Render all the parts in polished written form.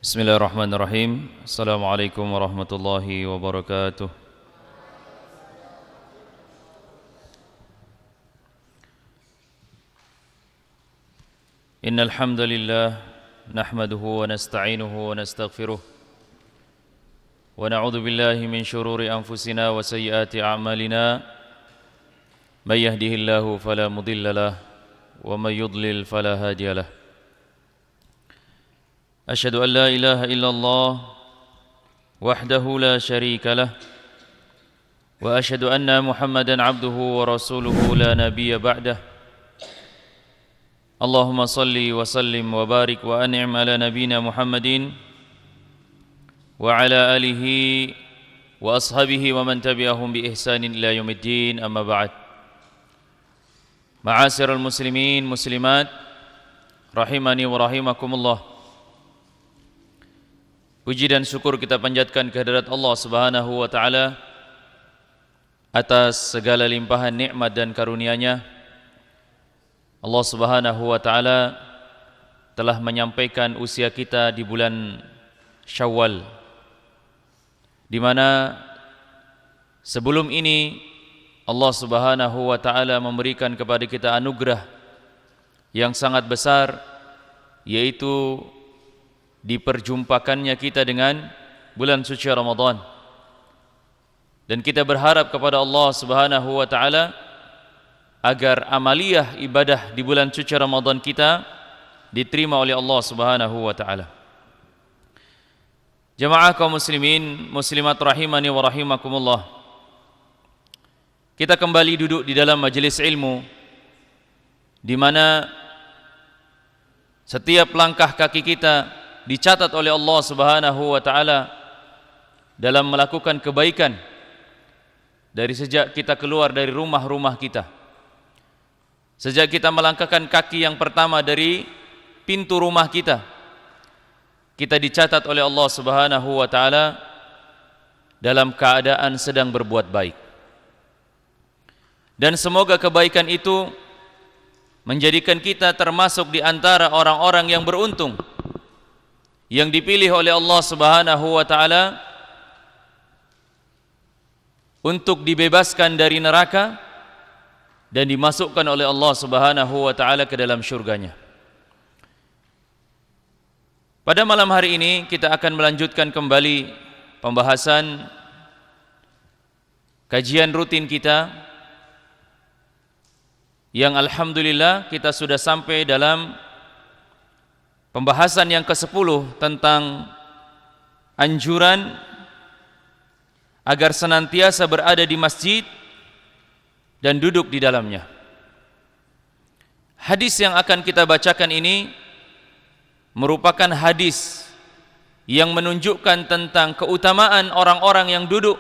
Bismillahirrahmanirrahim. Assalamualaikum warahmatullahi wabarakatuh. Innal hamdalillah nahmaduhu wa nasta'inuhu wa nastaghfiruh wa na'udzu billahi min shururi anfusina wa sayyiati a'malina. May yahdihillahu fala mudilla lahu wa may yudlil fala hadiya lahu. أشهد أن لا إله إلا الله وحده لا شريك له وأشهد أن محمدا عبده ورسوله لا نبي بعده اللهم صل وسلم وبارك وأنعم على نبينا محمد وعلى آله وأصحابه ومن تبعهم بإحسان إلى يوم الدين أما بعد معاشر المسلمين مسلمات rahimani wa rahimakumullah. Puji dan syukur kita panjatkan kehadirat Allah Subhanahu wa taala atas segala limpahan nikmat dan karunia-Nya. Allah Subhanahu wa taala telah menyampaikan usia kita di bulan Syawal, di mana sebelum ini Allah Subhanahu wa taala memberikan kepada kita anugerah yang sangat besar, yaitu diperjumpakannya kita dengan bulan suci Ramadan. Dan kita berharap kepada Allah Subhanahu wa taala agar amaliyah ibadah di bulan suci Ramadan kita diterima oleh Allah Subhanahu wa taala. Jamaah kaum muslimin muslimat rahimani wa rahimakumullah. Kita kembali duduk di dalam majelis ilmu di mana setiap langkah kaki kita dicatat oleh Allah Subhanahu wa taala dalam melakukan kebaikan dari sejak kita keluar dari rumah-rumah kita. Sejak kita melangkahkan kaki yang pertama dari pintu rumah kita, kita dicatat oleh Allah Subhanahu wa taala dalam keadaan sedang berbuat baik. Dan semoga kebaikan itu menjadikan kita termasuk di antara orang-orang yang beruntung, yang dipilih oleh Allah Subhanahu wa taala untuk dibebaskan dari neraka dan dimasukkan oleh Allah Subhanahu wa taala ke dalam syurganya. Pada malam hari ini kita akan melanjutkan kembali pembahasan kajian rutin kita yang alhamdulillah kita sudah sampai dalam pembahasan yang ke-10 tentang anjuran agar senantiasa berada di masjid dan duduk di dalamnya. Hadis yang akan kita bacakan ini merupakan hadis yang menunjukkan tentang keutamaan orang-orang yang duduk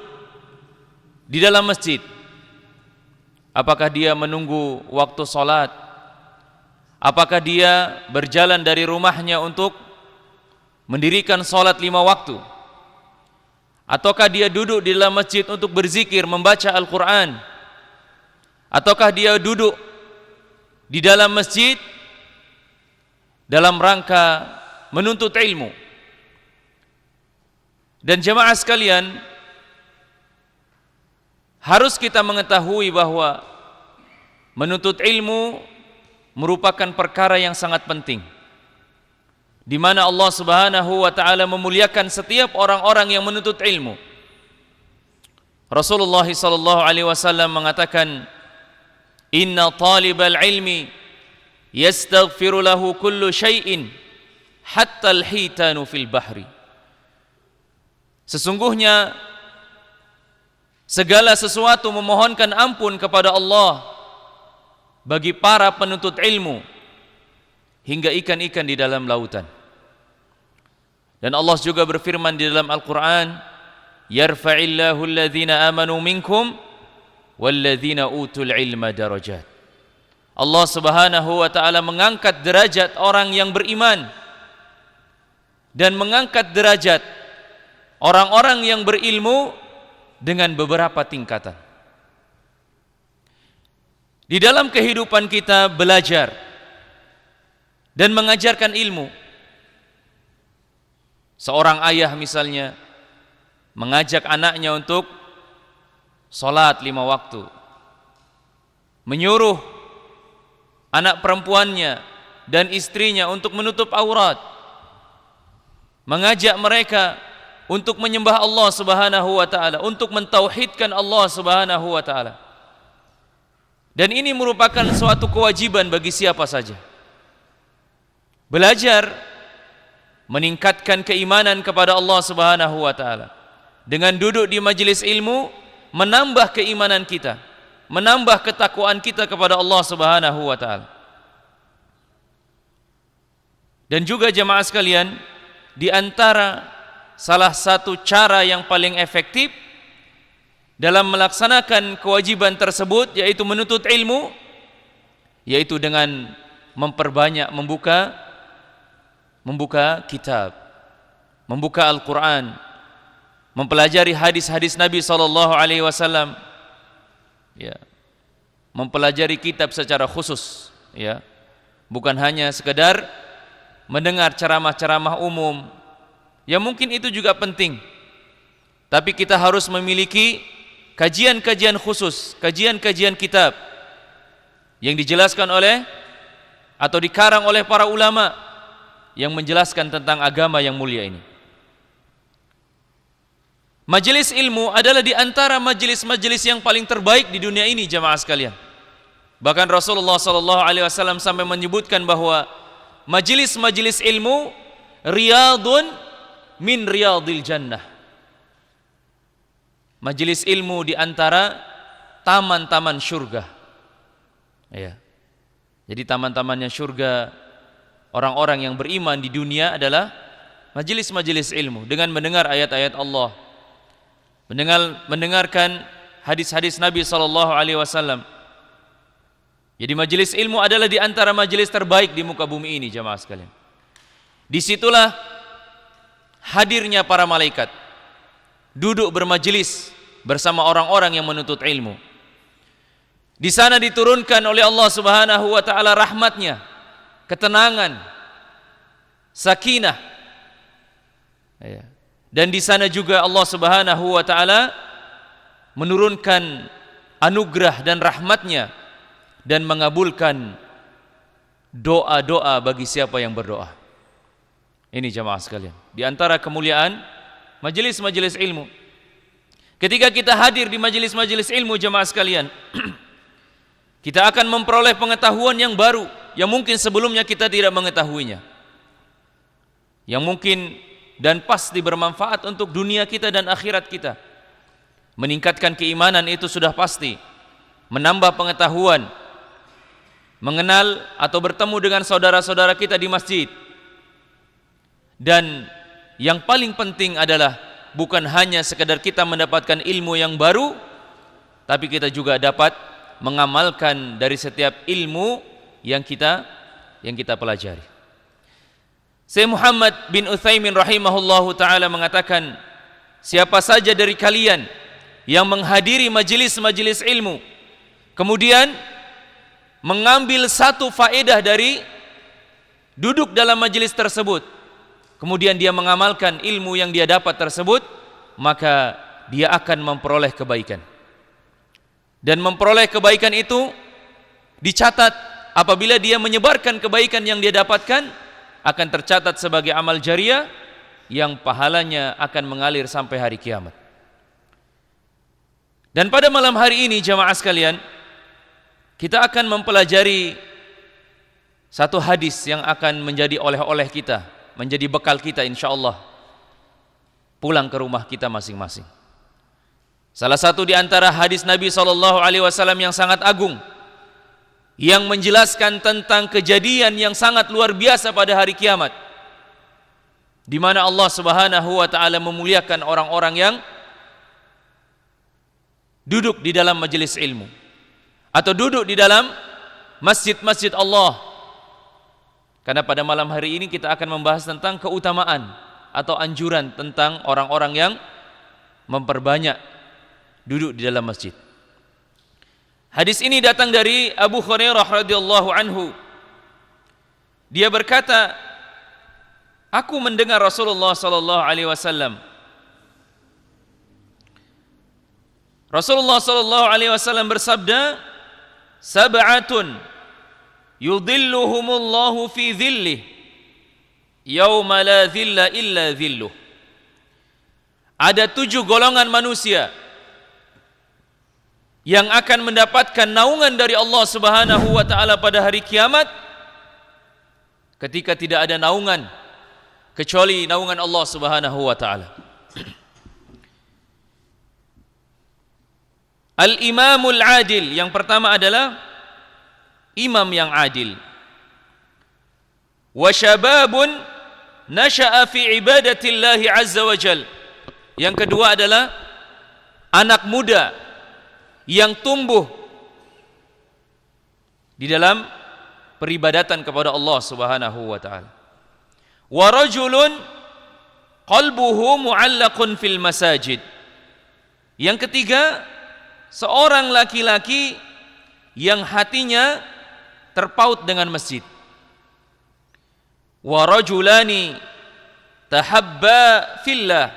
di dalam masjid. Apakah dia menunggu waktu salat? Apakah dia berjalan dari rumahnya untuk mendirikan salat 5 waktu? Ataukah dia duduk di dalam masjid untuk berzikir, membaca Al-Quran? Ataukah dia duduk di dalam masjid dalam rangka menuntut ilmu? Dan jemaah sekalian, harus kita mengetahui bahwa menuntut ilmu merupakan perkara yang sangat penting, di mana Allah Subhanahu wa taala memuliakan setiap orang-orang yang menuntut ilmu. Rasulullah sallallahu alaihi wasallam mengatakan, "Inna talibal ilmi yastaghfiru lahu kullu syai'in hatta al-hitanu fil bahri." Sesungguhnya segala sesuatu memohonkan ampun kepada Allah bagi para penuntut ilmu, hingga ikan-ikan di dalam lautan. Dan Allah juga berfirman di dalam Al-Quran, "Yarfa'illahu alladhina amanu minkum walladhina utul ilma darajat." Allah Subhanahu wa ta'ala mengangkat derajat orang yang beriman dan mengangkat derajat orang-orang yang berilmu dengan beberapa tingkatan. Di dalam kehidupan kita belajar dan mengajarkan ilmu Seorang ayah misalnya mengajak anaknya untuk sholat 5 waktu, menyuruh anak perempuannya dan istrinya untuk menutup aurat, mengajak mereka untuk menyembah Allah Subhanahu wa taala, untuk mentauhidkan Allah Subhanahu wa taala. Dan ini merupakan suatu kewajiban bagi siapa saja. Belajar meningkatkan keimanan kepada Allah Subhanahu wa taala. Dengan duduk di majelis ilmu menambah keimanan kita, menambah ketakwaan kita kepada Allah Subhanahu wa taala. Dan juga jemaah sekalian, di antara salah satu cara yang paling efektif dalam melaksanakan kewajiban tersebut yaitu menuntut ilmu, yaitu dengan memperbanyak membuka kitab, membuka Al-Quran, mempelajari hadis-hadis Nabi SAW, ya, mempelajari kitab secara khusus, ya, bukan hanya sekedar mendengar ceramah-ceramah umum, ya mungkin itu juga penting, tapi kita harus memiliki kajian-kajian khusus, kajian-kajian kitab yang dijelaskan oleh atau dikarang oleh para ulama yang menjelaskan tentang agama yang mulia ini. Majelis ilmu adalah di antara majelis-majelis yang paling terbaik di dunia ini, jemaah sekalian. Bahkan Rasulullah SAW sampai menyebutkan bahwa majelis-majelis ilmu riyadun min riyadil jannah. Majelis ilmu di antara taman-taman syurga. Ya. Jadi taman-tamannya syurga orang-orang yang beriman di dunia adalah majelis-majelis ilmu, dengan mendengar ayat-ayat Allah, mendengarkan hadis-hadis Nabi SAW. Jadi majelis ilmu adalah di antara majelis terbaik di muka bumi ini, jemaah sekalian. Disitulah hadirnya para malaikat, duduk bermajelis bersama orang-orang yang menuntut ilmu. Di sana diturunkan oleh Allah Subhanahu wa taala rahmatnya, ketenangan, sakinah. Dan di sana juga Allah Subhanahu wa taala menurunkan anugerah dan rahmatnya dan mengabulkan doa-doa bagi siapa yang berdoa. Ini jemaah sekalian, di antara kemuliaan majelis-majelis ilmu. Ketika kita hadir di majelis-majelis ilmu, jemaah sekalian, kita akan memperoleh pengetahuan yang baru yang mungkin sebelumnya kita tidak mengetahuinya, yang mungkin dan pasti bermanfaat untuk dunia kita dan akhirat kita. Meningkatkan keimanan itu sudah pasti, menambah pengetahuan, mengenal atau bertemu dengan saudara-saudara kita di masjid. Dan yang paling penting adalah bukan hanya sekedar kita mendapatkan ilmu yang baru, tapi kita juga dapat mengamalkan dari setiap ilmu yang kita pelajari. Syekh Muhammad bin Utsaimin rahimahullahu taala mengatakan, siapa saja dari kalian yang menghadiri majelis-majelis ilmu kemudian mengambil satu faedah dari duduk dalam majelis tersebut, kemudian dia mengamalkan ilmu yang dia dapat tersebut, maka dia akan memperoleh kebaikan. Dan memperoleh kebaikan itu dicatat, apabila dia menyebarkan kebaikan yang dia dapatkan, akan tercatat sebagai amal jariah yang pahalanya akan mengalir sampai hari kiamat. Dan pada malam hari ini, jamaah sekalian, kita akan mempelajari satu hadis yang akan menjadi oleh-oleh kita, menjadi bekal kita insyaallah pulang ke rumah kita masing-masing. Salah satu di antara hadis Nabi SAW yang sangat agung, yang menjelaskan tentang kejadian yang sangat luar biasa pada hari kiamat, di mana Allah Subhanahu wa taala memuliakan orang-orang yang duduk di dalam majelis ilmu atau duduk di dalam masjid-masjid Allah. Karena pada malam hari ini kita akan membahas tentang keutamaan atau anjuran tentang orang-orang yang memperbanyak duduk di dalam masjid. Hadis ini datang dari Abu Hurairah radhiyallahu anhu. Dia berkata, Aku mendengar Rasulullah sallallahu alaihi wasallam. Rasulullah sallallahu alaihi wasallam bersabda, "Sab'atun yudhilluhumullahu fi dhillih yauma la dhilla illa dhilluh." Ada 7 golongan manusia yang akan mendapatkan naungan dari Allah Subhanahu wa taala pada hari kiamat ketika tidak ada naungan kecuali naungan Allah Subhanahu wa taala. Al-imamul adil, yang pertama adalah imam yang adil. Wa syababun nasha'a fi ibadatillahi azza wa jal. Yang kedua adalah anak muda yang tumbuh di dalam peribadatan kepada Allah Subhanahu wa taala. Wa rajulun qalbuhu mu'allaqun fil masajid. Yang ketiga, seorang laki-laki yang hatinya terpaut dengan masjid. Wa rajulani tahabba fillah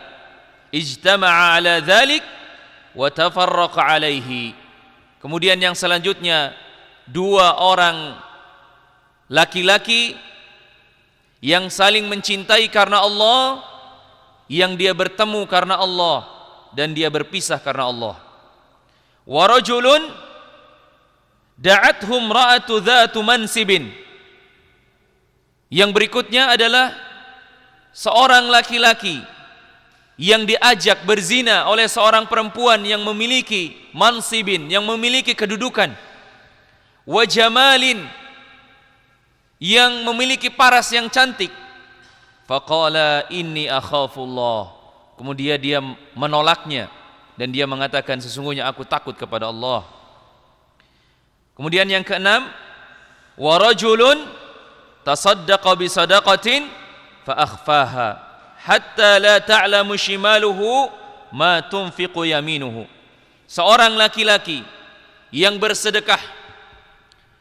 ijtama'a ala dhalik wa tafarraqa alaihi. Kemudian yang selanjutnya, 2 orang laki-laki yang saling mencintai karena Allah, yang dia bertemu karena Allah dan dia berpisah karena Allah. Wa rajulun da'athum ra'atu dhatu mansibin. Yang berikutnya adalah seorang laki-laki yang diajak berzina oleh seorang perempuan yang memiliki mansibin, yang memiliki kedudukan. Wa jamalin, yang memiliki paras yang cantik. Faqala inni akhafullah. Kemudian dia menolaknya dan dia mengatakan, sesungguhnya aku takut kepada Allah. Kemudian yang keenam, wa rajulun tasaddaqa bi sadaqatin fa akhfaha hatta la ta'lamu shimaluhu ma tunfiqu yaminuhu. Seorang laki-laki yang bersedekah,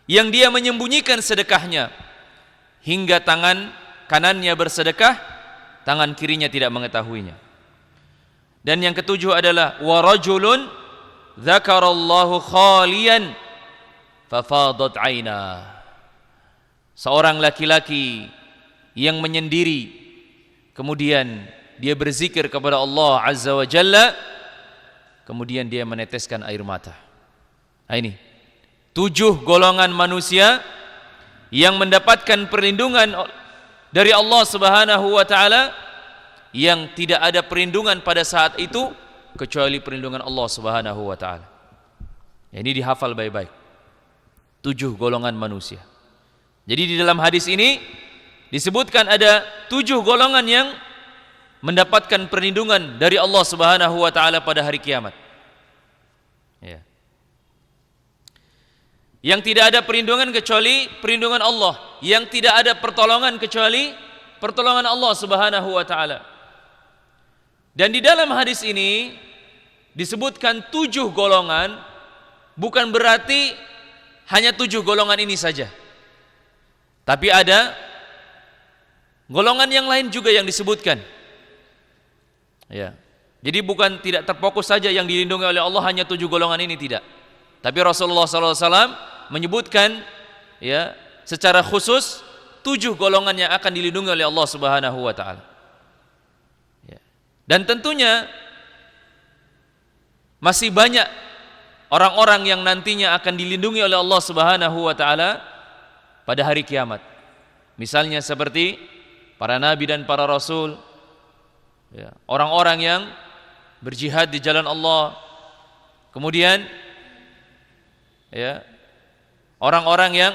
yang dia menyembunyikan sedekahnya hingga tangan kanannya bersedekah, tangan kirinya tidak mengetahuinya. Dan yang ketujuh adalah wa rajulun dzakarallahu khaliyan fafadat aina. Seorang laki-laki yang menyendiri, kemudian dia berzikir kepada Allah Azza wa Jalla, kemudian dia meneteskan air mata. Nah, ini 7 golongan manusia yang mendapatkan perlindungan dari Allah Subhanahu wa taala, yang tidak ada perlindungan pada saat itu kecuali perlindungan Allah Subhanahu wa taala. Ya, ini dihafal baik-baik. 7 golongan manusia. Jadi di dalam hadis ini disebutkan ada 7 golongan yang mendapatkan perlindungan dari Allah Subhanahu wa taala pada hari kiamat. Ya. Yang tidak ada perlindungan kecuali perlindungan Allah, yang tidak ada pertolongan kecuali pertolongan Allah Subhanahu wa taala. Dan di dalam hadis ini disebutkan 7 golongan, bukan berarti hanya 7 golongan ini saja. Tapi ada golongan yang lain juga yang disebutkan. Ya. Jadi bukan tidak terfokus saja yang dilindungi oleh Allah hanya 7 golongan ini, tidak. Tapi Rasulullah SAW menyebutkan ya secara khusus 7 golongan yang akan dilindungi oleh Allah Subhanahu wa taala. Ya. Dan tentunya masih banyak orang-orang yang nantinya akan dilindungi oleh Allah Subhanahu wa taala pada hari kiamat. Misalnya seperti para nabi dan para rasul, ya, orang-orang yang berjihad di jalan Allah. Kemudian ya, orang-orang yang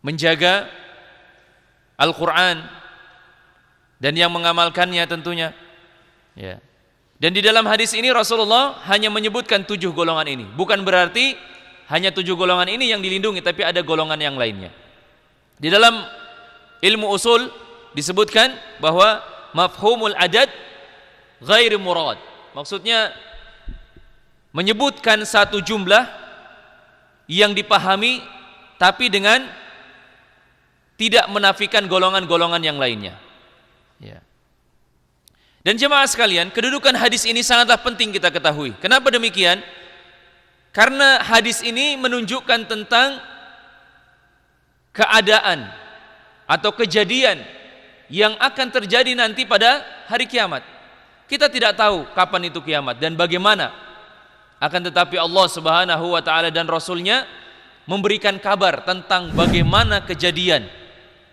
menjaga Al-Quran dan yang mengamalkannya tentunya. Ya. Dan di dalam hadis ini Rasulullah hanya menyebutkan 7 golongan ini. Bukan berarti hanya 7 golongan ini yang dilindungi, tapi ada golongan yang lainnya. Di dalam ilmu usul disebutkan bahwa mafhumul adad ghairi murad. Maksudnya menyebutkan satu jumlah yang dipahami tapi dengan tidak menafikan golongan-golongan yang lainnya. Ya. Dan jemaah sekalian, kedudukan hadis ini sangatlah penting kita ketahui. Kenapa demikian? Karena hadis ini menunjukkan tentang keadaan atau kejadian yang akan terjadi nanti pada hari kiamat. Kita tidak tahu kapan itu kiamat dan bagaimana. Akan tetapi Allah Subhanahu wa taala dan Rasulnya memberikan kabar tentang bagaimana kejadian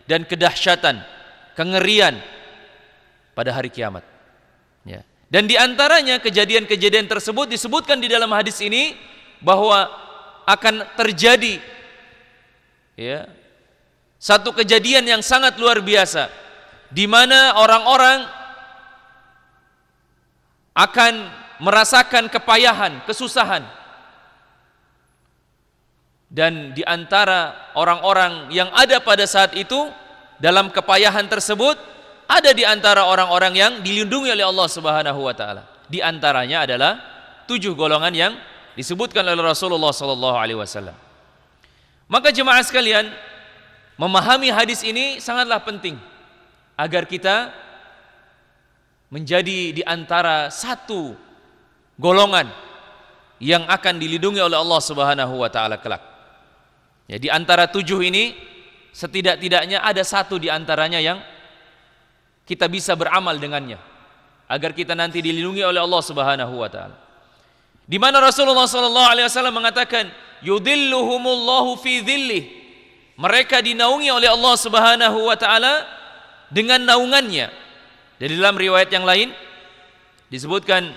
dan kedahsyatan, kengerian pada hari kiamat. Ya. Dan di antaranya kejadian-kejadian tersebut disebutkan di dalam hadis ini bahwa akan terjadi ya, satu kejadian yang sangat luar biasa di mana orang-orang akan merasakan kepayahan, kesusahan. Dan di antara orang-orang yang ada pada saat itu dalam kepayahan tersebut, ada di antara orang-orang yang dilindungi oleh Allah Subhanahu wa taala. Di antaranya adalah 7 golongan yang disebutkan oleh Rasulullah sallallahu alaihi wasallam. Maka jemaah sekalian, memahami hadis ini sangatlah penting agar kita menjadi di antara satu golongan yang akan dilindungi oleh Allah Subhanahu wa taala kelak. Ya, di antara 7 ini setidak-tidaknya ada satu di antaranya yang kita bisa beramal dengannya agar kita nanti dilindungi oleh Allah Subhanahu wa taala. Di mana Rasulullah sallallahu alaihi wasallam mengatakan, "Yudhilluhumullahu fi dhillih." Mereka dinaungi oleh Allah Subhanahu wa taala dengan naungannya. Jadi dalam riwayat yang lain disebutkan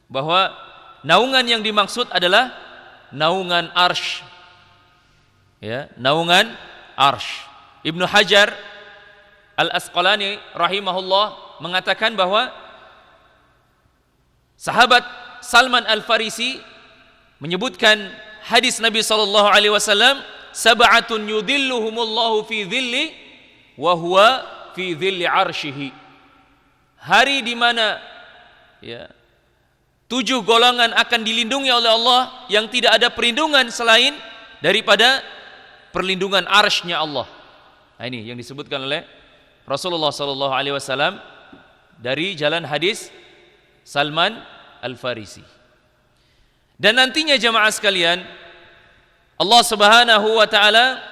bahwa naungan yang dimaksud adalah naungan arsy. Ya, naungan arsy. Ibnu Hajar Al-Asqalani rahimahullah mengatakan bahwa sahabat Salman Al-Farisi menyebutkan hadis Nabi sallallahu alaihi wasallam, "Sab'atun yudhilluhumullahu fi dhilli wa huwa fi dhilli arsyihi." Hari di mana ya 7 golongan akan dilindungi oleh Allah yang tidak ada perlindungan selain daripada perlindungan arsy-Nya Allah. Nah, ini yang disebutkan oleh Rasulullah sallallahu alaihi wasallam dari jalan hadis Salman Al-Farisi. Dan nantinya jemaah sekalian, Allah Subhanahu wa taala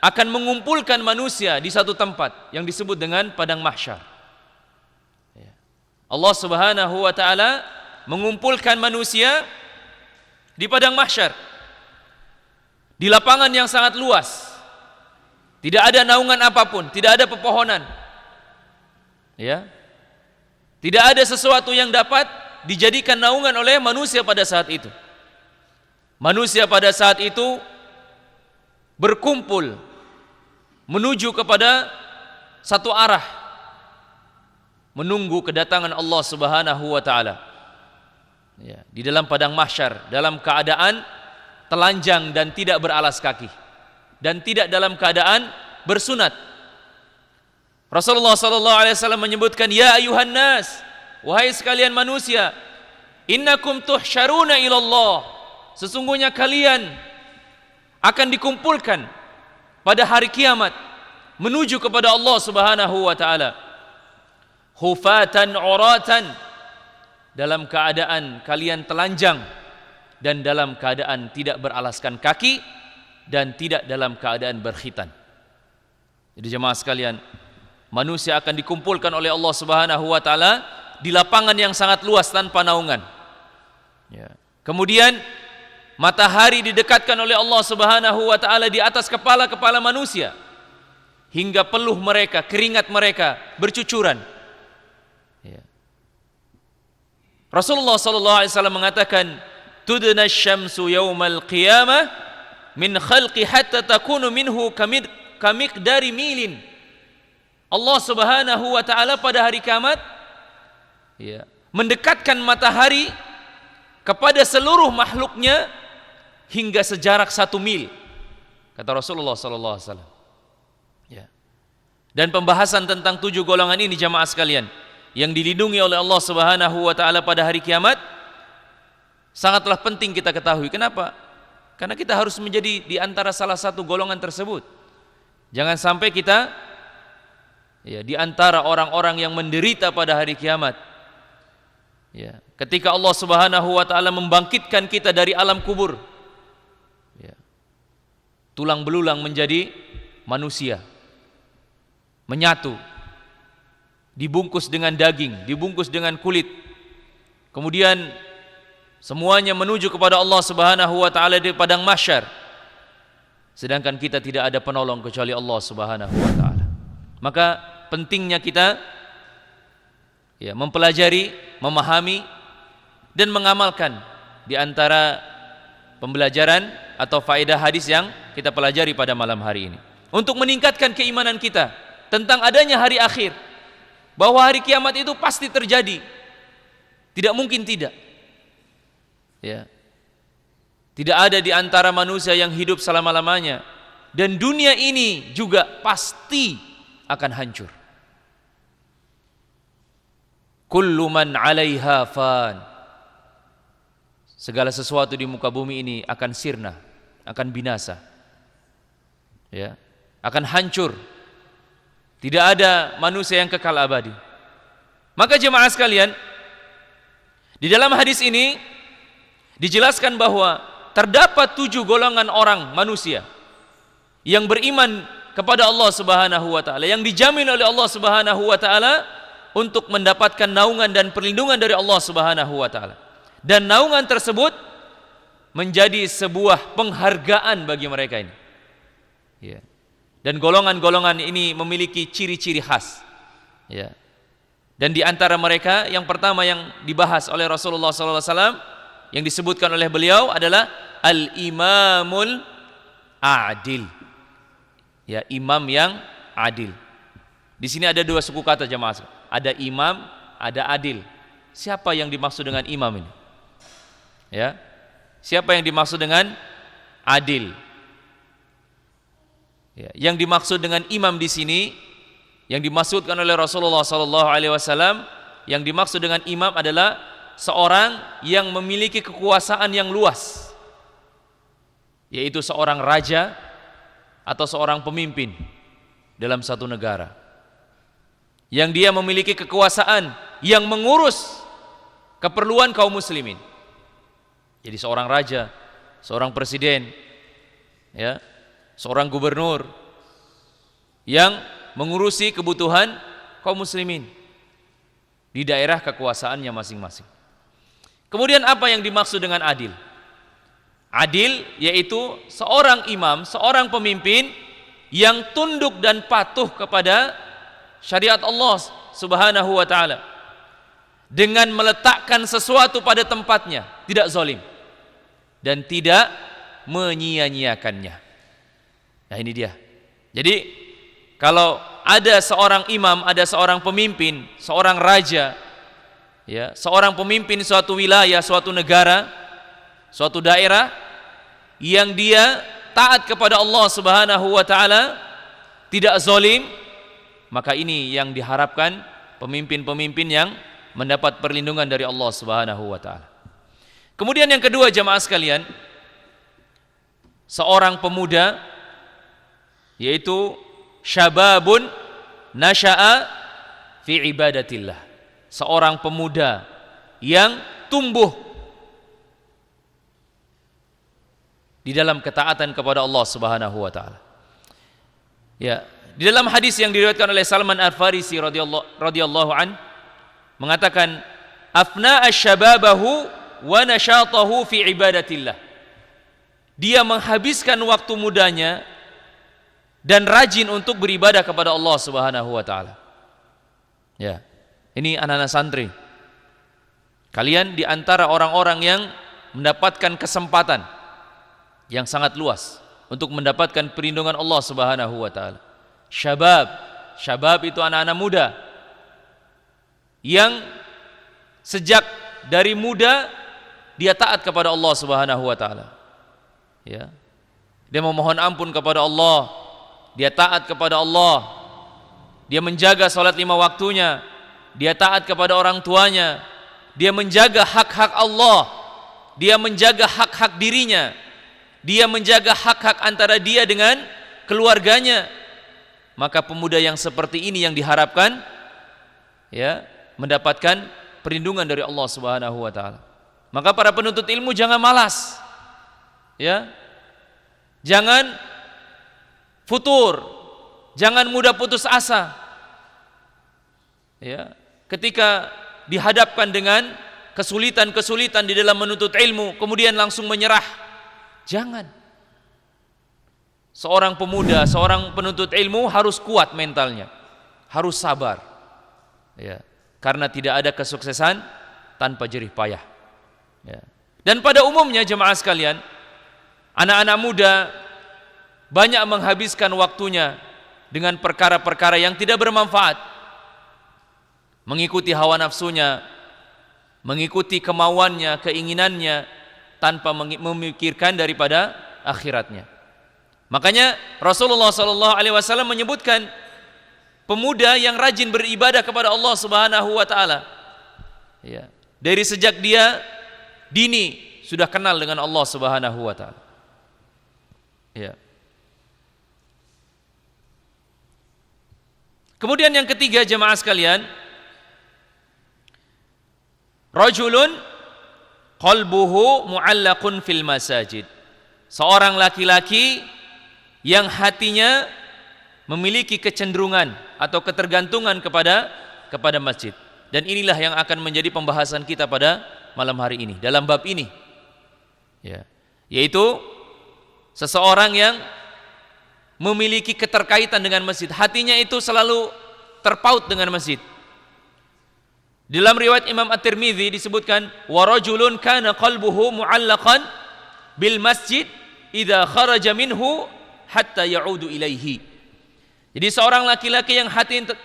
akan mengumpulkan manusia di satu tempat yang disebut dengan padang mahsyar. Allah Subhanahu wa taala mengumpulkan manusia di padang mahsyar, di lapangan yang sangat luas. Tidak ada naungan apapun, tidak ada pepohonan. Ya. Tidak ada sesuatu yang dapat dijadikan naungan oleh manusia pada saat itu. Manusia pada saat itu berkumpul menuju kepada satu arah, menunggu kedatangan Allah Subhanahu wa taala. Ya, di dalam padang mahsyar dalam keadaan telanjang dan tidak beralas kaki dan tidak dalam keadaan bersunat. Rasulullah sallallahu alaihi wasallam menyebutkan, "Ya ayuhan nas, wahai sekalian manusia, innakum tuhsyaruna ila Allah." Sesungguhnya kalian akan dikumpulkan pada hari kiamat menuju kepada Allah Subhanahu wa taala. Hufatan uratan, dalam keadaan kalian telanjang dan dalam keadaan tidak beralaskan kaki dan tidak dalam keadaan berkhitan. Jadi jemaah sekalian, manusia akan dikumpulkan oleh Allah Subhanahu wa taala di lapangan yang sangat luas tanpa naungan. Ya. Kemudian matahari didekatkan oleh Allah Subhanahu wa taala di atas kepala-kepala manusia hingga peluh mereka, keringat mereka bercucuran. Ya. Rasulullah sallallahu alaihi wasallam mengatakan, "Tudna asy-syamsu yaumal qiyamah min khalqi hatta takunu minhu kamiqdari milin." Allah Subhanahu wa taala pada hari kiamat ya, mendekatkan matahari kepada seluruh makhluknya hingga sejarak 1 mil, kata Rasulullah sallallahu alaihi wasallam. Ya. Dan pembahasan tentang 7 golongan ini jamaah sekalian yang dilindungi oleh Allah Subhanahu wa taala pada hari kiamat sangatlah penting kita ketahui. Kenapa? Karena kita harus menjadi di antara salah satu golongan tersebut. Jangan sampai kita ya di antara orang-orang yang menderita pada hari kiamat. Ya, ketika Allah Subhanahu wa taala membangkitkan kita dari alam kubur. Ya. Tulang belulang menjadi manusia. Menyatu. Dibungkus dengan daging, dibungkus dengan kulit. Kemudian semuanya menuju kepada Allah Subhanahu wa taala di padang mahsyar. Sedangkan kita tidak ada penolong kecuali Allah Subhanahu wa taala. Maka pentingnya kita ya mempelajari, memahami dan mengamalkan di antara pembelajaran atau faedah hadis yang kita pelajari pada malam hari ini untuk meningkatkan keimanan kita tentang adanya hari akhir, bahwa hari kiamat itu pasti terjadi, tidak mungkin tidak. Ya. Tidak ada di antara manusia yang hidup selama-lamanya, dan dunia ini juga pasti akan hancur. Kullu man 'alaiha fan. Segala sesuatu di muka bumi ini akan sirna, akan binasa. Ya, akan hancur. Tidak ada manusia yang kekal abadi. Maka jemaah sekalian, di dalam hadis ini dijelaskan bahwa terdapat 7 golongan orang manusia yang beriman kepada Allah Subhanahu wa taala, yang dijamin oleh Allah Subhanahu wa taala untuk mendapatkan naungan dan perlindungan dari Allah Subhanahu wa taala. Dan naungan tersebut menjadi sebuah penghargaan bagi mereka ini. Ya. Dan golongan-golongan ini memiliki ciri-ciri khas. Ya. Dan di antara mereka yang pertama yang dibahas oleh Rasulullah SAW, yang disebutkan oleh beliau adalah al-imamul adil. Ya, imam yang adil. Di sini ada 2 suku kata jemaah. Ada imam, ada adil. Siapa yang dimaksud dengan imam ini? Ya. Siapa yang dimaksud dengan adil? Ya, yang dimaksud dengan imam di sini, yang dimaksudkan oleh Rasulullah SAW, yang dimaksud dengan imam adalah seorang yang memiliki kekuasaan yang luas, yaitu seorang raja atau seorang pemimpin dalam satu negara, yang dia memiliki kekuasaan yang mengurus keperluan kaum muslimin. Jadi seorang raja, seorang presiden, ya, seorang gubernur yang mengurusi kebutuhan kaum muslimin di daerah kekuasaannya masing-masing. Kemudian apa yang dimaksud dengan adil? Adil yaitu seorang imam, seorang pemimpin yang tunduk dan patuh kepada syariat Allah Subhanahu wa taala, dengan meletakkan sesuatu pada tempatnya, tidak zalim dan tidak menyia-nyiakannya. Nah, ini dia. Jadi kalau ada seorang imam, ada seorang pemimpin, seorang raja, ya, seorang pemimpin suatu wilayah, suatu negara, suatu daerah, yang dia taat kepada Allah Subhanahu wa taala, tidak zalim, maka ini yang diharapkan pemimpin-pemimpin yang mendapat perlindungan dari Allah Subhanahu wa taala. Kemudian yang kedua jamaah sekalian, seorang pemuda, yaitu syababun nasha'a fi ibadatillah. Seorang pemuda yang tumbuh di dalam ketaatan kepada Allah Subhanahu wa taala. Ya, di dalam hadis yang diriwayatkan oleh Salman Al-Farisi radhiyallahu an mengatakan, afna asy-syababahu wa nasyatahu fi ibadatillah. Dia menghabiskan waktu mudanya dan rajin untuk beribadah kepada Allah Subhanahu wa taala. Ya. Ini anak-anak santri. Kalian di antara orang-orang yang mendapatkan kesempatan yang sangat luas untuk mendapatkan perlindungan Allah Subhanahu wa taala. Syabab itu anak-anak muda yang sejak dari muda dia taat kepada Allah Subhanahu wa taala. Ya. Dia memohon ampun kepada Allah, dia taat kepada Allah, dia menjaga salat 5 waktunya, dia taat kepada orang tuanya, dia menjaga hak-hak Allah, dia menjaga hak-hak dirinya, dia menjaga hak-hak antara dia dengan keluarganya, maka pemuda yang seperti ini yang diharapkan ya mendapatkan perlindungan dari Allah Subhanahu wa taala. Maka para penuntut ilmu jangan malas. Ya. Jangan futur, jangan mudah putus asa. Ya. Ketika dihadapkan dengan kesulitan-kesulitan di dalam menuntut ilmu, kemudian langsung menyerah. Jangan. Seorang pemuda, seorang penuntut ilmu harus kuat mentalnya, harus sabar. Ya. Karena tidak ada kesuksesan tanpa jerih payah. Ya. Dan pada umumnya jemaah sekalian, anak-anak muda banyak menghabiskan waktunya dengan perkara-perkara yang tidak bermanfaat, mengikuti hawa nafsunya, mengikuti kemauannya, keinginannya, tanpa memikirkan daripada akhiratnya. Makanya Rasulullah SAW menyebutkan pemuda yang rajin beribadah kepada Allah Subhanahu wa taala. Ya, dari sejak dia dini sudah kenal dengan Allah Subhanahu wa taala. Ya. Kemudian yang ketiga jemaah sekalian, rajulun qalbuhu mu'allaqun fil masajid. Seorang laki-laki yang hatinya memiliki kecenderungan atau ketergantungan kepada masjid. Dan inilah yang akan menjadi pembahasan kita pada malam hari ini dalam bab ini. Ya, yaitu seseorang yang memiliki keterkaitan dengan masjid, hatinya itu selalu terpaut dengan masjid. Dalam riwayat Imam At-Tirmidzi disebutkan, wa rajulun kana qalbuhu mu'allaqan bil masjid idza kharaja minhu hatta ya'udu ilaihi. Jadi seorang laki-laki yang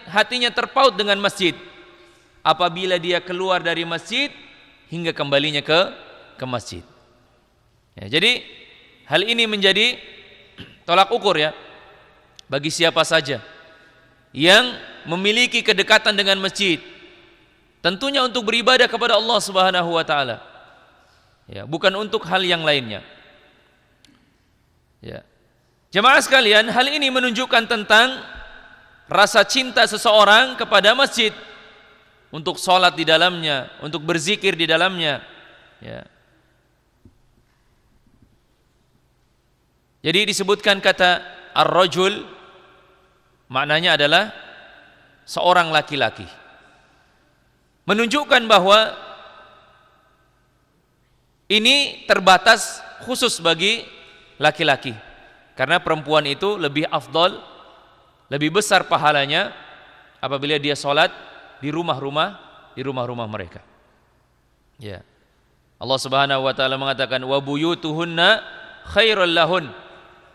hatinya terpaut dengan masjid, apabila dia keluar dari masjid hingga kembalinya ke masjid. Ya, jadi hal ini menjadi tolak ukur ya bagi siapa saja yang memiliki kedekatan dengan masjid, tentunya untuk beribadah kepada Allah Subhanahu wa taala. Ya, bukan untuk hal yang lainnya. Ya. Jemaah sekalian, hal ini menunjukkan tentang rasa cinta seseorang kepada masjid, untuk sholat di dalamnya, untuk berzikir di dalamnya. Ya. Jadi disebutkan kata ar-rajul, maknanya adalah seorang laki-laki, menunjukkan bahwa ini terbatas khusus bagi laki-laki, karena perempuan itu lebih afdal, lebih besar pahalanya apabila dia sholat di rumah-rumah mereka. Ya. Allah Subhanahu wa taala mengatakan wa buyutuhunna khairul lahun.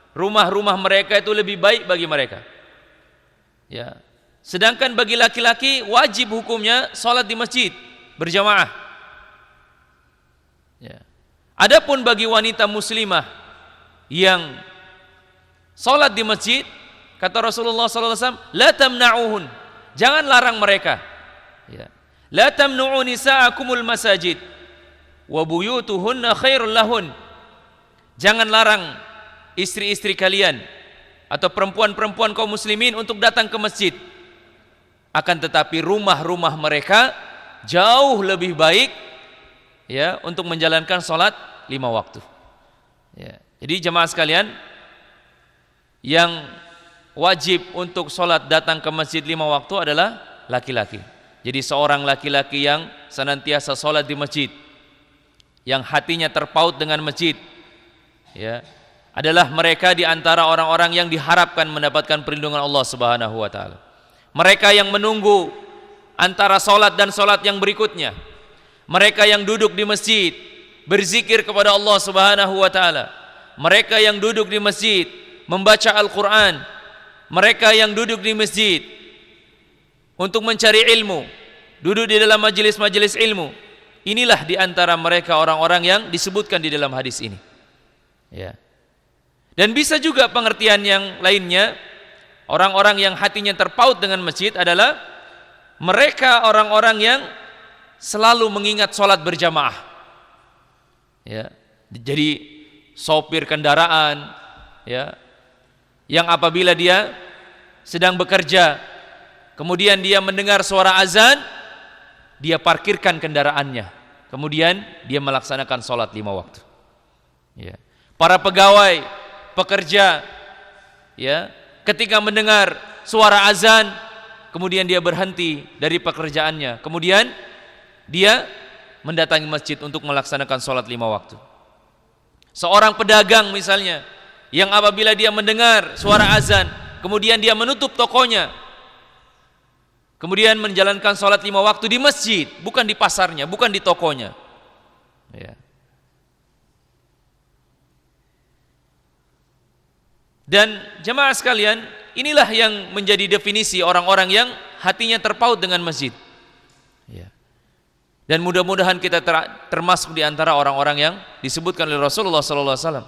Rumah-rumah mereka itu lebih baik bagi mereka. Ya. Sedangkan bagi laki-laki wajib hukumnya sholat di masjid berjamaah. Ya. Adapun bagi wanita muslimah yang sholat di masjid, kata Rasulullah SAW, la tamna'uhun, jangan larang mereka. Ya. La tamnu'u nisa'akumul masajid wa buyutuhunna khairul lahun. Jangan larang istri-istri kalian atau perempuan-perempuan kaum muslimin untuk datang ke masjid. Akan tetapi rumah-rumah mereka jauh lebih baik ya untuk menjalankan sholat 5 waktu. Ya. Jadi jemaah sekalian, yang wajib untuk sholat datang ke masjid 5 waktu adalah laki-laki. Jadi seorang laki-laki yang senantiasa sholat di masjid, yang hatinya terpaut dengan masjid, ya, adalah mereka di antara orang-orang yang diharapkan mendapatkan perlindungan Allah Subhanahu wa taala. Mereka yang menunggu antara sholat dan sholat yang berikutnya. Mereka yang duduk di masjid berzikir kepada Allah Subhanahu wa taala. Mereka yang duduk di masjid membaca Al-Quran. Mereka yang duduk di masjid untuk mencari ilmu, duduk di dalam majelis-majelis ilmu. Inilah di antara mereka orang-orang yang disebutkan di dalam hadis ini. Ya. Dan bisa juga pengertian yang lainnya, orang-orang yang hatinya terpaut dengan masjid adalah mereka orang-orang yang selalu mengingat sholat berjamaah. Ya. Jadi sopir kendaraan, ya, yang apabila dia sedang bekerja, kemudian dia mendengar suara azan, dia parkirkan kendaraannya, kemudian dia melaksanakan sholat 5 waktu. Ya. Para pegawai, pekerja, ya, ketika mendengar suara azan, kemudian dia berhenti dari pekerjaannya, kemudian dia mendatangi masjid untuk melaksanakan sholat 5 waktu. Seorang pedagang misalnya, yang apabila dia mendengar suara azan, kemudian dia menutup tokonya, kemudian menjalankan sholat 5 waktu di masjid, bukan di pasarnya, bukan di tokonya. Ya. Dan jemaah sekalian, inilah yang menjadi definisi orang-orang yang hatinya terpaut dengan masjid. Ya. Dan mudah-mudahan kita termasuk di antara orang-orang yang disebutkan oleh Rasulullah SAW,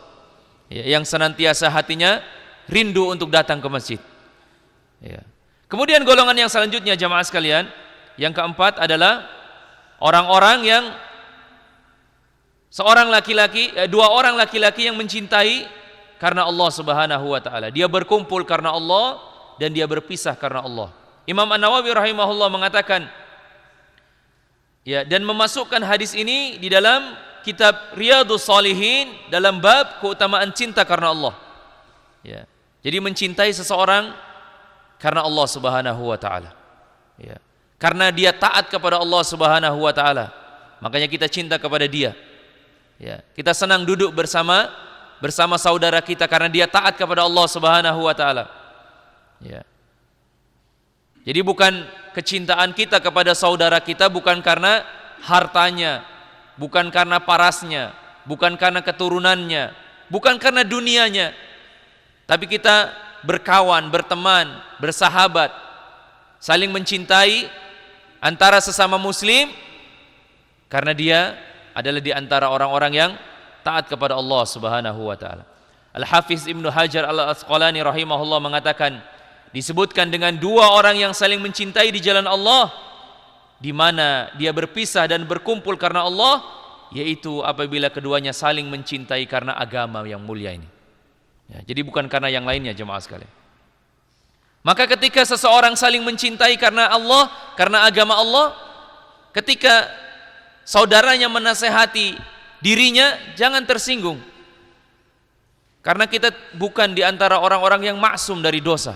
ya, yang senantiasa hatinya rindu untuk datang ke masjid. Ya. Kemudian golongan yang selanjutnya jamaah sekalian, yang keempat adalah orang-orang yang dua orang laki-laki yang mencintai karena Allah Subhanahu wa taala. Dia berkumpul karena Allah dan dia berpisah karena Allah. Imam An-Nawawi rahimahullah mengatakan, ya, dan memasukkan hadis ini di dalam kitab Riyadhus Shalihin dalam bab keutamaan cinta karena Allah. Ya. Jadi mencintai seseorang karena Allah Subhanahu wa taala. Ya. Karena dia taat kepada Allah Subhanahu wa taala, makanya kita cinta kepada dia. Ya. Kita senang duduk bersama saudara kita karena dia taat kepada Allah Subhanahu wa taala. Ya. Jadi bukan kecintaan kita kepada saudara kita bukan karena hartanya, bukan karena parasnya, bukan karena keturunannya, bukan karena dunianya. Tapi kita berkawan, berteman, bersahabat, saling mencintai antara sesama muslim karena dia adalah di antara orang-orang yang taat kepada Allah Subhanahu wa taala. Al-Hafiz Ibnu Hajar Al-Asqalani rahimahullah mengatakan, disebutkan dengan dua orang yang saling mencintai di jalan Allah, di mana dia berpisah dan berkumpul karena Allah, yaitu apabila keduanya saling mencintai karena agama yang mulia ini. Ya, jadi bukan karena yang lainnya jemaah sekalian. Maka ketika seseorang saling mencintai karena Allah, karena agama Allah, ketika saudaranya menasehati dirinya, jangan tersinggung. Karena kita bukan di antara orang-orang yang maksum dari dosa.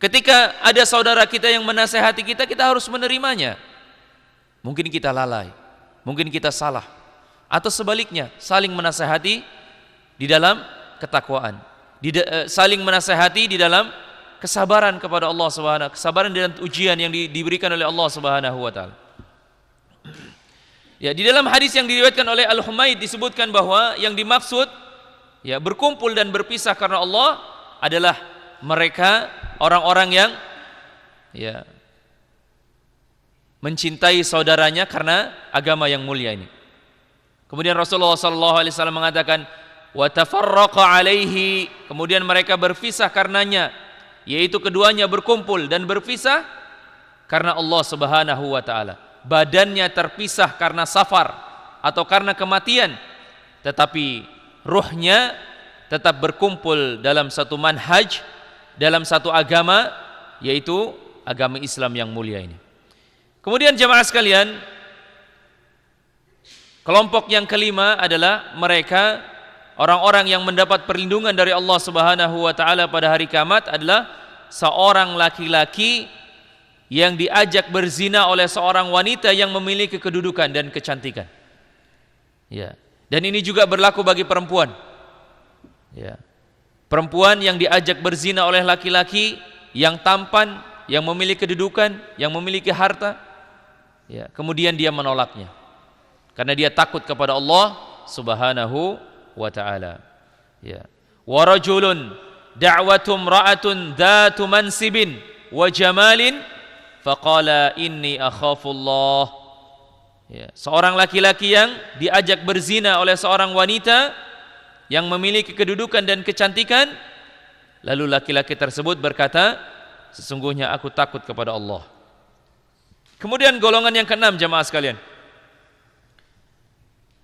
Ketika ada saudara kita yang menasehati kita, kita harus menerimanya. Mungkin kita lalai, mungkin kita salah, atau sebaliknya, saling menasehati di dalam ketakwaan, saling menasehati di dalam kesabaran kepada Allah Subhanahu, kesabaran dalam ujian yang diberikan oleh Allah Subhanahu wa taala. Ya, di dalam hadis yang diriwayatkan oleh Al-Humaid disebutkan bahwa yang dimaksud, ya, berkumpul dan berpisah karena Allah adalah mereka orang-orang yang, ya, mencintai saudaranya karena agama yang mulia ini. Kemudian Rasulullah SAW mengatakan, wa tafarraqa alaihi, kemudian mereka berpisah karenanya, yaitu keduanya berkumpul dan berpisah karena Allah Subhanahu wa taala. Badannya terpisah karena safar atau karena kematian, tetapi ruhnya tetap berkumpul dalam satu manhaj, dalam satu agama, yaitu agama Islam yang mulia ini. Kemudian jemaah sekalian, kelompok yang kelima adalah mereka orang-orang yang mendapat perlindungan dari Allah Subhanahu wa taala pada hari kiamat adalah seorang laki-laki yang diajak berzina oleh seorang wanita yang memiliki kedudukan dan kecantikan. Ya. Dan ini juga berlaku bagi perempuan. Ya. Perempuan yang diajak berzina oleh laki-laki yang tampan, yang memiliki kedudukan, yang memiliki harta, ya, kemudian dia menolaknya karena dia takut kepada Allah Subhanahu wa taala. Ya. Wa rajulun da'watu imra'atun dhatu mansibin wa jamalin faqala inni akhafullah. Ya, seorang laki-laki yang diajak berzina oleh seorang wanita yang memiliki kedudukan dan kecantikan, lalu laki-laki tersebut berkata, sesungguhnya aku takut kepada Allah. Kemudian golongan yang keenam jemaah sekalian,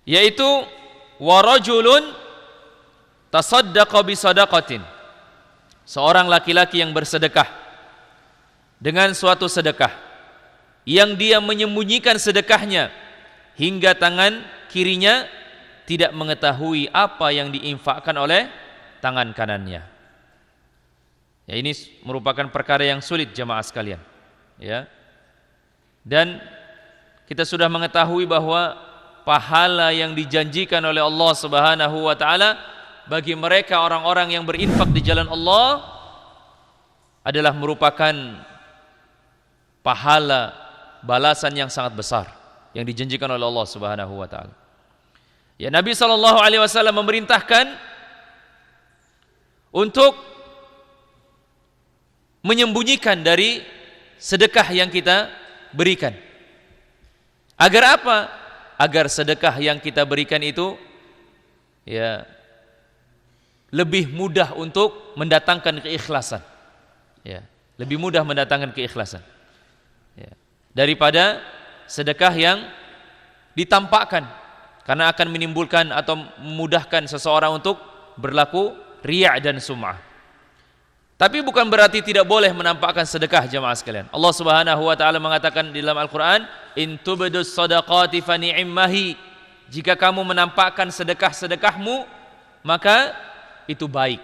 yaitu wa rajulun tasaddaqa bi sadaqatin seorang laki-laki yang bersedekah dengan suatu sedekah yang dia menyembunyikan sedekahnya hingga tangan kirinya tidak mengetahui apa yang diinfakkan oleh tangan kanannya. Ya, ini merupakan perkara yang sulit jemaah sekalian. Ya. Dan kita sudah mengetahui bahwa pahala yang dijanjikan oleh Allah Subhanahu wa taala bagi mereka orang-orang yang berinfak di jalan Allah adalah merupakan pahala balasan yang sangat besar yang dijanjikan oleh Allah Subhanahu wa taala. Ya, Nabi sallallahu alaihi wasallam memerintahkan untuk menyembunyikan dari sedekah yang kita berikan. Agar apa? Agar sedekah yang kita berikan itu ya lebih mudah untuk mendatangkan keikhlasan. Ya, lebih mudah mendatangkan keikhlasan. Ya, daripada sedekah yang ditampakkan, karena akan menimbulkan atau memudahkan seseorang untuk berlaku riya' dan sum'ah. Tapi bukan berarti tidak boleh menampakkan sedekah jemaah sekalian. Allah Subhanahu wa taala mengatakan di dalam Al-Qur'an, "In tubdus shadaqati fa ni'mahi." Jika kamu menampakkan sedekah-sedekahmu, maka itu baik.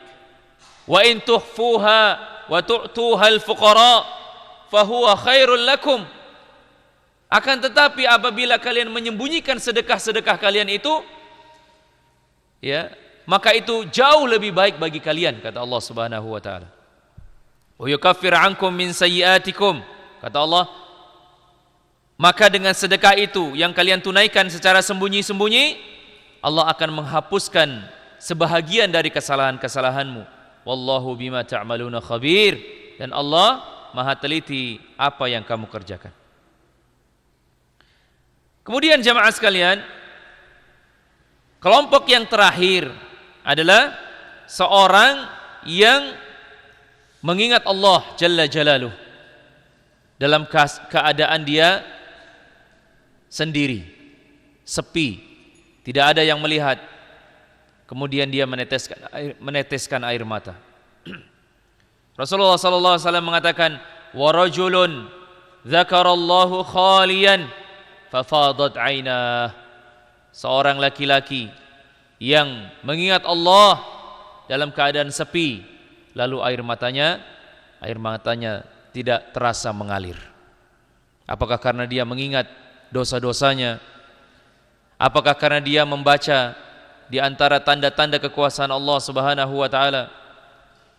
Wa in tukhfuha wa tu'tuha al-fuqara fa huwa khairul lakum. Akan tetapi apabila kalian menyembunyikan sedekah-sedekah kalian itu, ya, maka itu jauh lebih baik bagi kalian, kata Allah Subhanahu wa taala. Wa yukaffir ankum min sayyi'atikum, kata Allah, maka dengan sedekah itu yang kalian tunaikan secara sembunyi-sembunyi, Allah akan menghapuskan sebahagian dari kesalahan-kesalahanmu. Wallahu bima ta'maluna khabir, dan Allah Maha teliti apa yang kamu kerjakan. Kemudian jamaah sekalian, kelompok yang terakhir adalah seorang yang mengingat Allah Jalla Jalaluh dalam keadaan dia sendiri, sepi, tidak ada yang melihat. Kemudian dia meneteskan air mata. Rasulullah sallallahu alaihi wasallam mengatakan, "Wa rajulun dzakarallahu khaliyan fafadat 'ainah." Seorang laki-laki yang mengingat Allah dalam keadaan sepi, lalu air matanya tidak terasa mengalir. Apakah karena dia mengingat dosa-dosanya? Apakah karena dia membaca di antara tanda-tanda kekuasaan Allah Subhanahu wa taala?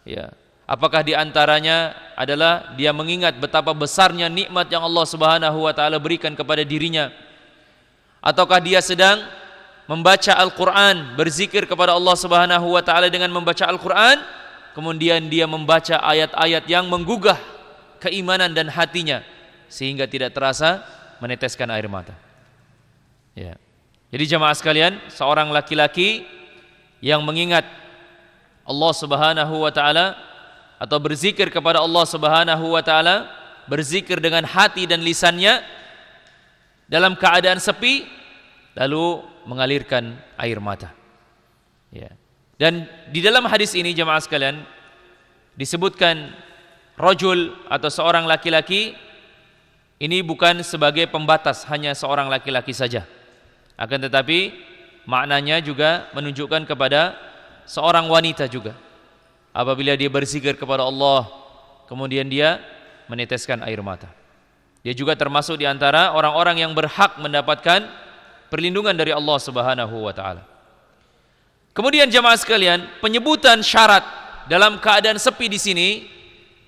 Ya. Apakah di antaranya adalah dia mengingat betapa besarnya nikmat yang Allah Subhanahu wa taala berikan kepada dirinya? Ataukah dia sedang membaca Al-Qur'an, berzikir kepada Allah Subhanahu wa taala dengan membaca Al-Qur'an, kemudian dia membaca ayat-ayat yang menggugah keimanan dan hatinya sehingga tidak terasa meneteskan air mata. Ya. Jadi jemaah sekalian, seorang laki-laki yang mengingat Allah Subhanahu wa taala atau berzikir kepada Allah Subhanahu wa taala, berzikir dengan hati dan lisannya dalam keadaan sepi, lalu mengalirkan air mata. Ya. Dan di dalam hadis ini jemaah sekalian disebutkan rajul atau seorang laki-laki ini bukan sebagai pembatas hanya seorang laki-laki saja. Akan tetapi maknanya juga menunjukkan kepada seorang wanita juga. Apabila dia berzikir kepada Allah, kemudian dia meneteskan air mata. Dia juga termasuk di antara orang-orang yang berhak mendapatkan perlindungan dari Allah Subhanahu wa taala. Kemudian jemaah sekalian, penyebutan syarat dalam keadaan sepi di sini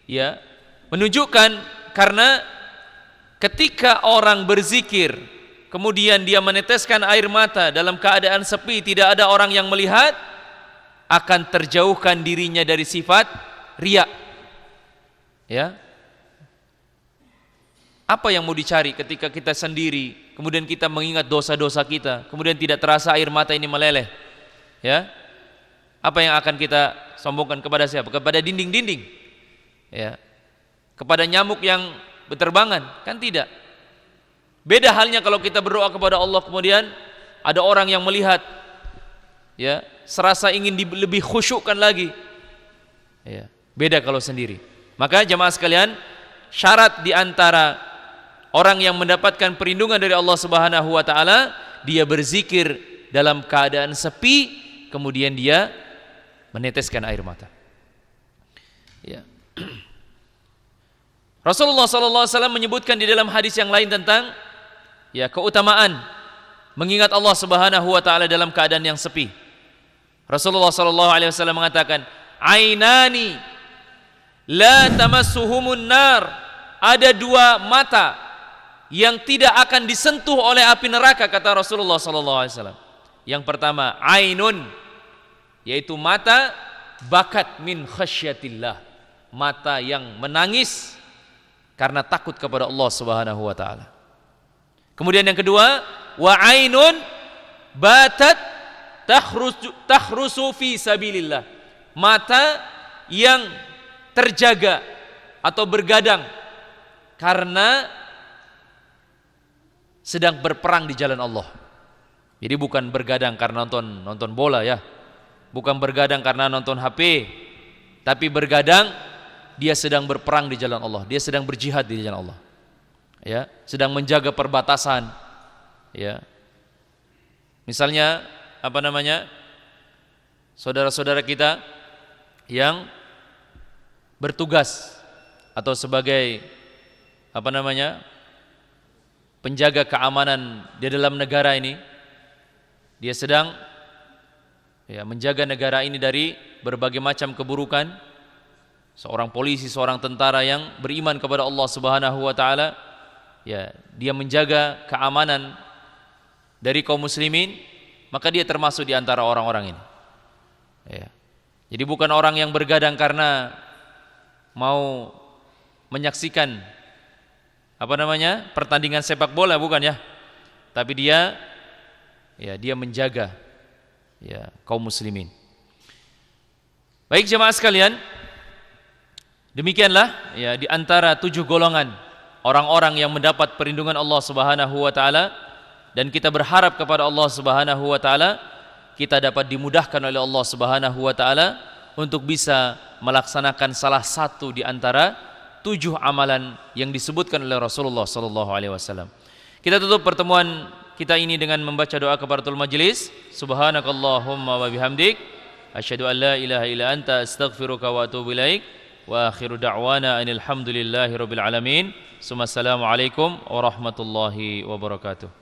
ya menunjukkan karena ketika orang berzikir kemudian dia meneteskan air mata dalam keadaan sepi, tidak ada orang yang melihat, akan terjauhkan dirinya dari sifat riya. Ya. Apa yang mau dicari ketika kita sendiri, kemudian kita mengingat dosa-dosa kita, kemudian tidak terasa air mata ini meleleh? Ya. Apa yang akan kita sombongkan kepada siapa? Kepada dinding-dinding. Ya. Kepada nyamuk yang berterbangan? Kan tidak. Beda halnya kalau kita berdoa kepada Allah kemudian ada orang yang melihat, ya, serasa ingin lebih khusyukkan lagi. Ya. Beda kalau sendiri. Maka jemaah sekalian, syarat di antara orang yang mendapatkan perlindungan dari Allah Subhanahu wa taala, dia berzikir dalam keadaan sepi, kemudian dia meneteskan air mata. Ya. Rasulullah sallallahu alaihi wasallam menyebutkan di dalam hadis yang lain tentang keutamaan mengingat Allah Subhanahu wa taala dalam keadaan yang sepi. Rasulullah sallallahu alaihi wasallam mengatakan, "Ainani la tamassuhumun nar." Ada dua mata yang tidak akan disentuh oleh api neraka, kata Rasulullah sallallahu alaihi wasallam. Yang pertama, ainun, yaitu mata bakat min khasyatillah, mata yang menangis karena takut kepada Allah Subhanahu wa taala. Kemudian yang kedua, wa ainun batat tahrusu fi sabilillah, mata yang terjaga atau bergadang karena sedang berperang di jalan Allah. Jadi bukan bergadang karena nonton bola ya, bukan bergadang karena nonton HP, tapi bergadang dia sedang berperang di jalan Allah, dia sedang berjihad di jalan Allah, ya, sedang menjaga perbatasan, ya. Misalnya saudara-saudara kita yang bertugas atau sebagai penjaga keamanan di dalam negara ini, dia sedang menjaga negara ini dari berbagai macam keburukan. Seorang polisi, seorang tentara yang beriman kepada Allah Subhanahu wa taala, dia menjaga keamanan dari kaum muslimin, maka dia termasuk di antara orang-orang ini. Jadi bukan orang yang bergadang karena mau menyaksikan pertandingan sepak bola, bukan ya. Tapi dia menjaga kaum muslimin. Baik jemaah sekalian, demikianlah di antara 7 golongan orang-orang yang mendapat perlindungan Allah Subhanahu wa taala, dan kita berharap kepada Allah Subhanahu wa taala kita dapat dimudahkan oleh Allah Subhanahu wa taala untuk bisa melaksanakan salah satu di antara 7 amalan yang disebutkan oleh Rasulullah sallallahu alaihi wasallam. Kita tutup pertemuan kita ini dengan membaca doa kafaratul majelis. Subhanakallahumma wa bihamdik, asyhadu an la ilaha illa anta, astaghfiruka wa atubu ilaik. Wa akhiru da'wana anil hamdulillahi rabbil alamin. Assalamualaikum warahmatullahi wabarakatuh.